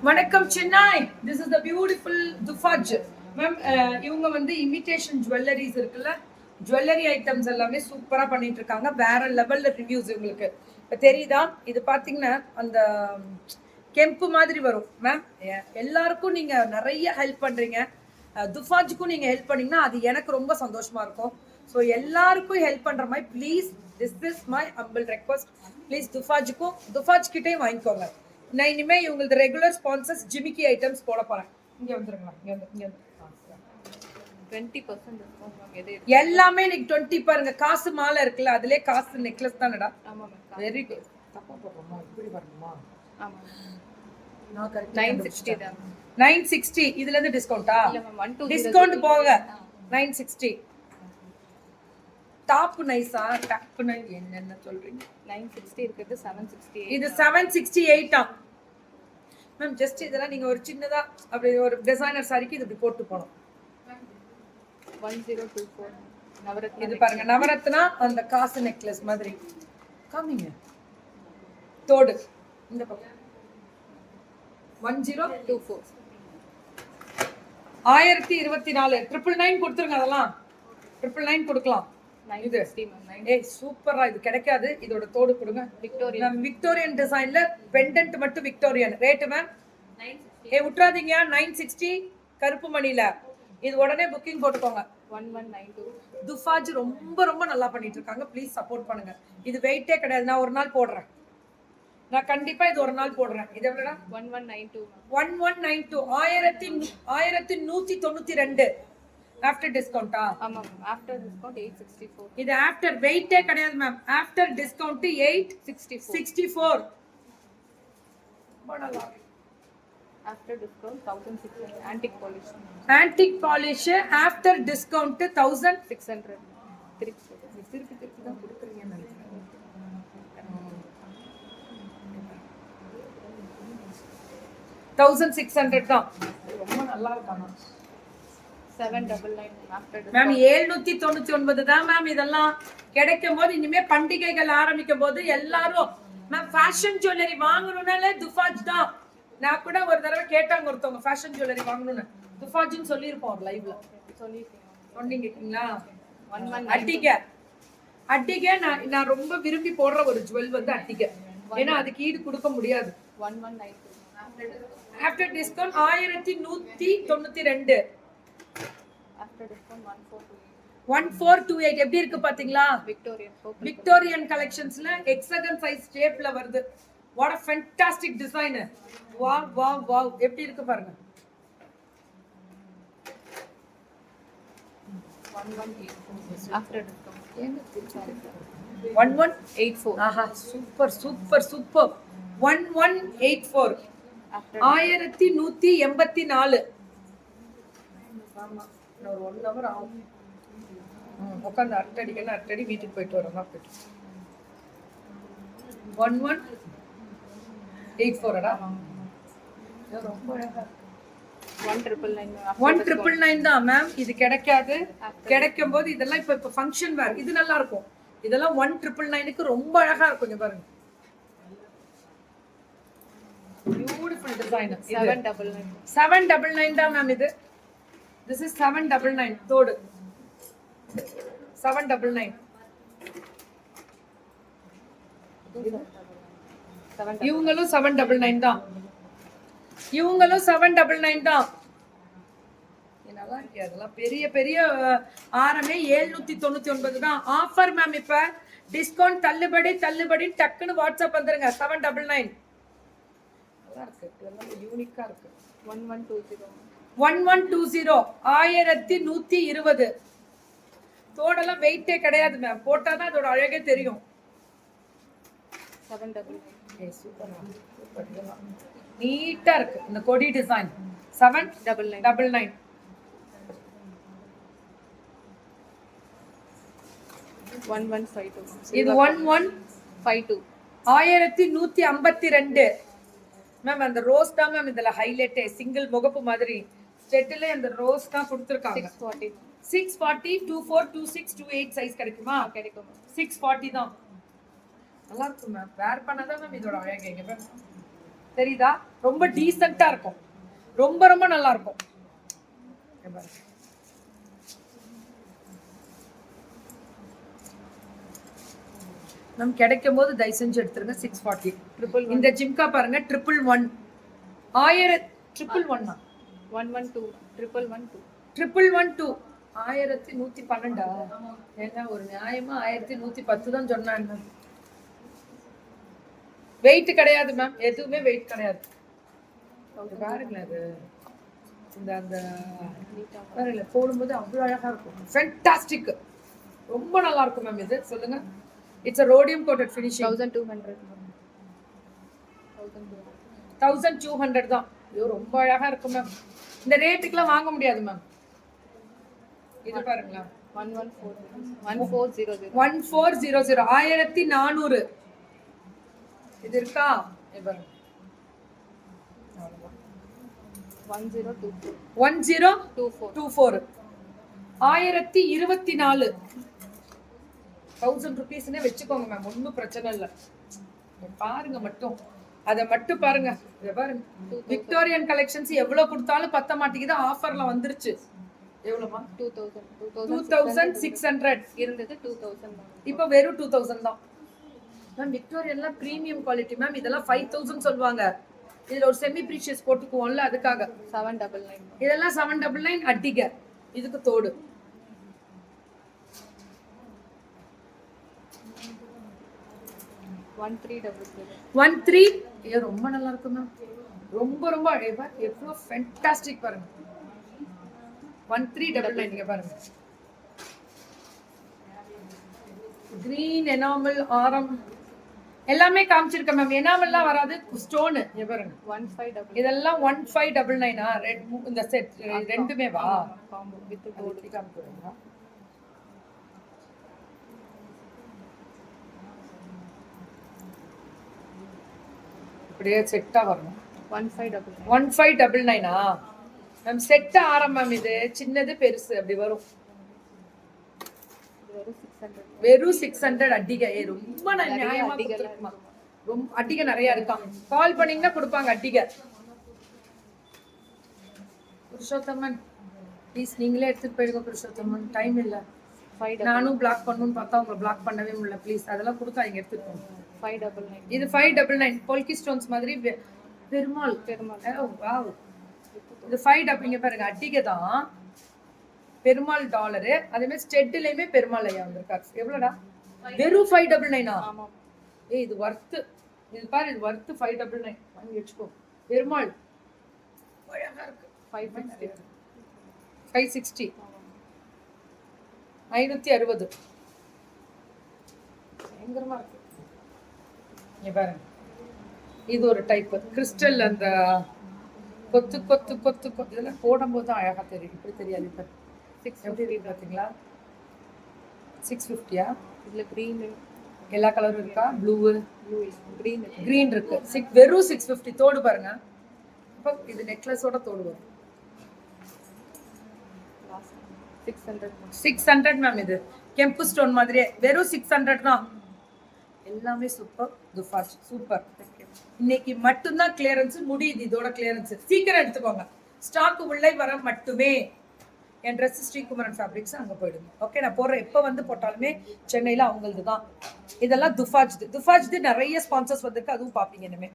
வணக்கம் Chennai. This is the beautiful துஃபாஜ் ma'am. இவங்க வந்து இமிடேஷன் ஜுவல்லரிஸ் இருக்குல்ல, ஜுவல்லரி ஐட்டம்ஸ் எல்லாமே சூப்பராக பண்ணிட்டு இருக்காங்க. வேற லெவல்ல ரிவ்யூஸ் இவங்களுக்கு இப்போ தெரியுதா? இது பார்த்தீங்கன்னா அந்த கெம்பு மாதிரி வரும் மேம். எல்லாருக்கும் நீங்கள் நிறைய ஹெல்ப் பண்ணுறீங்க. துஃபாஜுக்கும் நீங்கள் ஹெல்ப் பண்ணீங்கன்னா அது எனக்கு ரொம்ப சந்தோஷமா இருக்கும். ஸோ எல்லாருக்கும் ஹெல்ப் பண்ணுற மாதிரி please, this is my humble request. Please துஃபாஜ் கிட்டேயும் வாங்கிக்கோங்க. நான் இனிமே இவங்களுக்கு ரெகுலர் ஸ்பான்சர்ஸ் ஜிமிக்கி ஐட்டம்ஸ் போட போறேன். இங்க வந்துருங்க, இங்க 20% டிஸ்கவுண்ட் எல்லாமே இன்னைக்கு 20 பாருங்க. காசு மாலை இருக்குல்ல, அதுலயே காசு நெக்லஸ் தானடா. ஆமா மேம். Very good. தப்பா போடுறோமா? இப்படி வரணுமா? ஆமா நான் கரெக்ட். 960 தான். 960 இதுல இருந்து டிஸ்கவுண்டா? இல்ல மேம், 120 டிஸ்கவுண்ட் போக 960. டாப் நைஸா? டாப் நைஸ் என்னென்ன சொல்றீங்க? 960 இருக்குது, 768. இது 768 ஆ மேம். ஜஸ்ட் இதெல்லாம் நீங்க ஒரு சின்னதா அப்படி ஒரு டிசைனர் சாரிக்கு இது இப்படி போட்டு போணும். 1024 நவரத்னா. இது பாருங்க, நவரத்னா அந்த காசு நெக்லஸ் மாதிரி. காமிங்க தோடு இந்த பக்கம். 1024 1024 999 கொடுத்துருங்க. அதெல்லாம் 999 கொடுக்கலாம். இது 960 மேம். ஏய் சூப்பரா, இது கிடைக்காது. இதோட தோடு கொடுங்க. விக்டோரியன் டிசைன்ல பெண்டன்ட் மட்டும் விக்டோரியன். Rate ma'am 960. விட்டுறாதீங்க. 960 கருப்பு மணில. இது உடனே புக்கிங் போட்டுக்கோங்க. 1192. துஃபாஜ் ரொம்ப ரொம்ப நல்லா பண்ணிட்டு இருக்காங்க. ப்ளீஸ் சப்போர்ட் பண்ணுங்க. இது வெயிட்டே கிடையாது. நான் ஒரு நாள் போடுறேன். நான் கண்டிப்பா இது ஒரு நாள் போடுறேன். இது எவ்வளவுடா? 1192 1192 1192 ஆஃப்டர் டிஸ்கவுண்டா? ஆமா மேம். After discount 864. இது ஆஃப்டர் வெயிட்டே கிடையாது மேம். After discount 864. போடலாம். After discount 1600. Antique polish. Antique polish after discount 1600. திருப்பி தான் கொடுக்குறீங்கன்னு நினைக்கிறேன். 1600 தான். ரொம்ப நல்லா இருக்காங்க. 799 ஆஃப்டர் மேம் 799 தான் மேம். இதெல்லாம் கிடைக்கும் போது இனிமே பண்டிகைகள் ஆரம்பிக்கும் போது எல்லாரும் மேம் ஃபேஷன் ஜுவல்லரி வாங்கணும்னாலே துஃபாஜ் தான். நான் கூட ஒரு தடவை கேட்டாங்க ஒருத்தவங்க ஃபேஷன் ஜுவல்லரி வாங்கணும்னு. துஃபாஜ்னு சொல்லியிருப்போம் ஒரு லைவ்ல. சொன்னீங்களா? அட்டிகை நான் ரொம்ப விரும்பி போடுற ஒரு ஜுவல் வந்து அட்டிகை. ஏன்னா அதுக்கு ஈடு கொடுக்க முடியாது. 1192. After discount 1192. After discount 1428. எப்படி இருக்கு பாத்தீங்களா? விக்டோரியன் கலெக்ஷன்ஸ்ல ஹெக்ஸாகன் சைஸ் ஷேப்ல வருது. What a fantastic design. Wow wow wow. எப்படி இருக்கு பாருங்க. 1184 ஆஃப்டர் டிஸ்கவுண்ட் 1184. ஆஹா சூப்பர் சூப்பர் சூப்பர். 1184 1184. ஆமா ஒரு 1 hour ஆகும். உட்காந்து அட்டடி வீட்டுக்கு போயிட்டு வரோம். 1184 ரொம்ப அழகா. 1999 தான் மேம். இது கிடைக்காது. கிடைக்கும் போது இதெல்லாம் இப்ப ஃபங்க்ஷன் வேர். இது நல்லா இருக்கும். இதெல்லாம் 1999க்கு ரொம்ப அழகா இருக்கும். இங்க பாருங்க, பியூட்டிஃபுல் டிசைன். 799 தான் மேம். இது this is 799 தோடு. 799. இவங்களும் 799 தான். இவங்களும் 799 தான். என்னவா இருக்கு? அதெல்லாம் பெரிய பெரிய ஆரமே 799 தான். Offer ma'am. இப்ப டிஸ்கவுண்ட் தள்ளுபடி டக்குன்னு வாட்ஸ்அப் வந்துருங்க. 799 நல்லா இருக்கு. இதெல்லாம் யூனிக்கா இருக்கு. 1120 1120 தோடெல்லாம் வெயிட்டே கிடையாது மேம். போட்டாதான் அதோட அழகே தெரியும். 799 நீட்டா இருக்கு இந்த கொடி டிசைன். 799 1152. இது 1152 1152 மேம். அந்த ரோஸ் தான் மேம் இதுல ஹைலைட். சிங்கிள் முகப்பு மாதிரி செட்டிலே அந்த ரோஸ் தான் கொடுத்துருக்காங்க. 640 24 26 28 சைஸ் கிடைக்குமா? கிடைக்கும். 640 தான். நல்லா இருக்கும் மேம். வேர் பண்ணாதான் மேம் இதோட அழகு. தெரியுதா? ரொம்ப டீசெண்டா இருக்கும், ரொம்ப ரொம்ப நல்லா இருக்கும். நம்ம கிடைக்கும் போது தயவு செஞ்சு எடுத்துருங்க. 640. இந்த ஜிம்கா பாருங்க 111. 1112 1112 ஏன்னா ஒரு நியாயமா 1110 தான் சொன்னாங்க. வெயிட் கிடையாது மேம், எதுவுமே வெயிட் கிடையாது. பாருங்களேன் அது இந்த அந்த பாருங்களேன் போடும்போது அவ்வளோ அழகா இருக்கும். ஃபேண்டாஸ்டிக், ரொம்ப நல்லா இருக்கும் மேம். இது சொல்லுங்க. It's a rhodium coated finishing. 1200 தான். ஐயோ ரொம்ப அழகா இருக்கும் மேம். இந்த ரேட்டுக்குலாம் வாங்க முடியாது மேம். இது பாருங்களா 1400 1400 இது இருக்கா? இது பாருங்க 1024 1024 1000 rupeesனே வெச்சுக்கோங்க மேம், ஒன்றும் பிரச்சனை இல்லை. பாருங்க மட்டும், அதை மட்டும் பாருங்க. இதை பாருங்க, விக்டோரியன் கலெக்ஷன்ஸ் எவ்வளவு கொடுத்தாலும் பத்த மாட்டேங்குது. ஆஃபர்ல வந்துருச்சு. எவ்வளவுமா? 2600 இருந்தது 2000 இப்போ வெறும் 2000 தான் மேம். விக்டோரியன்லாம் பிரீமியம் குவாலிட்டி மேம். இதெல்லாம் 5000 சொல்லுவாங்க. இதுல ஒரு செமி ப்ரீஷியஸ் போட்டுக்குவோம்ல, அதுக்காக 799. இதெல்லாம் 799 அட்டிக. இதுக்கு தோடு 13. ஏ ரொம்ப நல்லா இருக்கும் மேம், ரொம்ப ரொம்ப அழகா. எவ்வளவு ஃபேண்டாஸ்டிக் பாருங்க. 1399 நீங்க பாருங்க. கிரீன் எனாமல் ஆரம் எல்லாமே காமிச்சிருக்கேன் மேம். எனாமல்லாம் வராது, ஸ்டோன். இங்க பாருங்க 1599. இதெல்லாம் 1599. ரெட் இந்த செட் ரெண்டுமே வா காம்போ வித் தோடு காமிக்கிறேன். இப்படியே செட்டா வரணும். 1599 மேம். செட் ஆரம் மேம். இது சின்னது பெருசு அப்படி வரும். வெறும் 600 அட்டிகை. ரொம்ப நியாயமா கொடுத்துருக்குமா. ரொம்ப அட்டிகை நிறைய இருக்கான். கால் பண்ணீங்கன்னா கொடுப்பாங்க அட்டிகை. புருஷோத்தமன் ப்ளீஸ் நீங்களே எடுத்துட்டு போயிடுங்க புருஷோத்தமன். டைம் இல்லை. நானும் பிளாக் பண்ணணும்னு பார்த்தா உங்களை பிளாக் பண்ணவே முடியல. ப்ளீஸ் அதெல்லாம் கொடுக்காதீங்க, எடுத்துட்டு போங்க. 599. இது 599 பொல்கி ஸ்டோன்ஸ் மாதிரி பெருமாள். வாவ். இது 5 இங்க பாருங்க அட்டிகை தான். பெருமாள் டாலரு. அதே மாதிரி ஸ்டெட்லயுமே பெருமாள் ஐயா வந்திருக்காரு. எவ்வளோடா? வெறும் 599. ஆமா. இது வர்த்து. இது பாரு, இது வர்த்து 599 வாங்கி வச்சுக்கோ. பெருமாள் அழகா இருக்கு. 560 560 பயங்கரமா இருக்கு. இங்க பாருங்க, இது ஒரு டைப் கிறிஸ்டல். அந்த கொத்து கொத்து கொத்து கொத்து இதெல்லாம் போடும்போது தான் அழகா தெரியும். இப்படி தெரியாது. இப்போ 650 பார்த்தீங்களா? 650. இதுல green எல்லா கலரும் இருக்கா? ப்ளூ green இருக்கு. வெறும் 650. தோடு பாருங்க. இப்போ இது நெக்லஸோட தோடு வரும். 600 மேம். இது கெம்பு ஸ்டோன் மாதிரியே வெறும் 600 தான். எல்லாமே சூப்பர். துஃபாஜ் சூப்பர். இன்னைக்கு மட்டும்தான் கிளியரன்ஸ் முடியுது. இதோட கிளியரன்ஸ் சீக்கிரம் எடுத்துக்கோங்க. ஸ்டாக் உள்ளே வர மட்டுமே. என் ட்ரெஸ் ஸ்ரீகுமரன் ஃபேப்ரிக்ஸ் அங்கே போயிடுங்க. ஓகே, நான் போடுற எப்போ வந்து போட்டாலுமே சென்னையில் அவங்களது தான். இதெல்லாம் துஃபாஜ்து நிறைய ஸ்பான்சர்ஸ் வந்திருக்கு, அதுவும் பார்ப்பீங்க இனிமே.